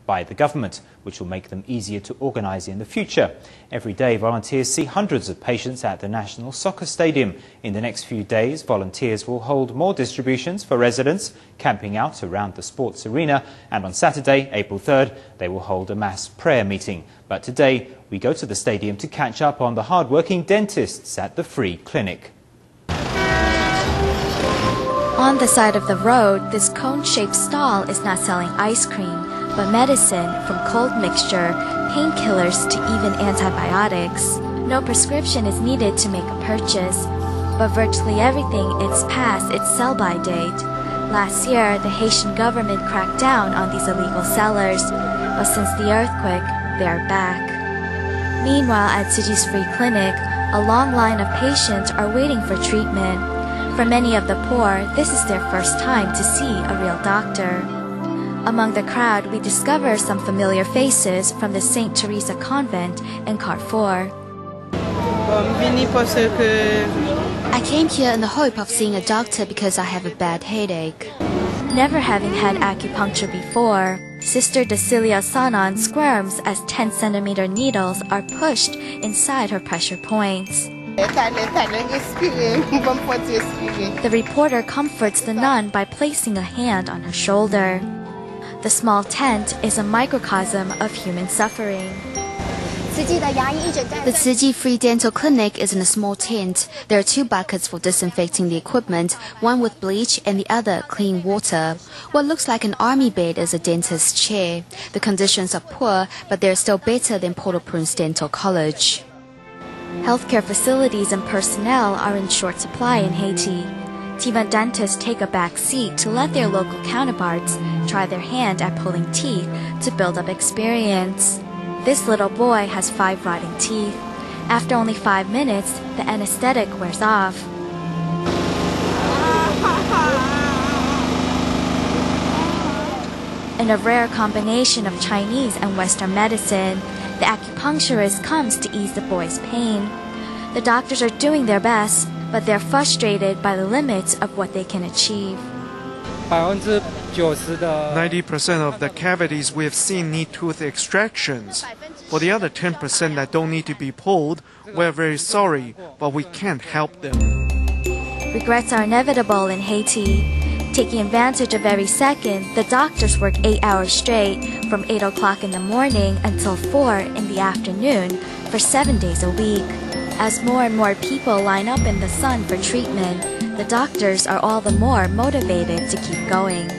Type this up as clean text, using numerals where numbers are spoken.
by the government, which will make them easier to organise in the future. Every day, volunteers see hundreds of patients at the National Soccer Stadium. In the next few days, volunteers will hold more distributions for residents camping out around the sports arena, and on Saturday, April 3rd, they will hold a mass prayer meeting. But today, we go to the stadium to catch up on the hard-working dentists at the free clinic. On the side of the road, this cone-shaped stall is not selling ice cream, but medicine, from cold mixture, painkillers to even antibiotics. No prescription is needed to make a purchase, but virtually everything is past its sell-by date. Last year, the Haitian government cracked down on these illegal sellers, but since the earthquake, they are back. Meanwhile, at Tzu Chi's free clinic, a long line of patients are waiting for treatment. For many of the poor, this is their first time to see a real doctor. Among the crowd, we discover some familiar faces from the St. Teresa Convent and Carrefour. I came here in the hope of seeing a doctor because I have a bad headache. Never having had acupuncture before, Sister Decilia Sanon squirms as 10-centimeter needles are pushed inside her pressure points. The reporter comforts the nun by placing a hand on her shoulder. The small tent is a microcosm of human suffering. The Tzu Chi Free Dental Clinic is in a small tent. There are 2 buckets for disinfecting the equipment, one with bleach and the other clean water. What looks like an army bed is a dentist's chair. The conditions are poor, but they're still better than Port-au-Prince Dental College. Healthcare facilities and personnel are in short supply in Haiti. Even dentists take a back seat to let their local counterparts try their hand at pulling teeth to build up experience. This little boy has 5 rotting teeth. After only 5 minutes, the anesthetic wears off. In a rare combination of Chinese and Western medicine, the acupuncturist comes to ease the boy's pain. The doctors are doing their best, but they're frustrated by the limits of what they can achieve. 90% of the cavities we have seen need tooth extractions. For the other 10% that don't need to be pulled, we're very sorry, but we can't help them. Regrets are inevitable in Haiti. Taking advantage of every second, the doctors work 8 hours straight, from 8 o'clock in the morning until 4 in the afternoon, for 7 days a week. As more and more people line up in the sun for treatment, the doctors are all the more motivated to keep going.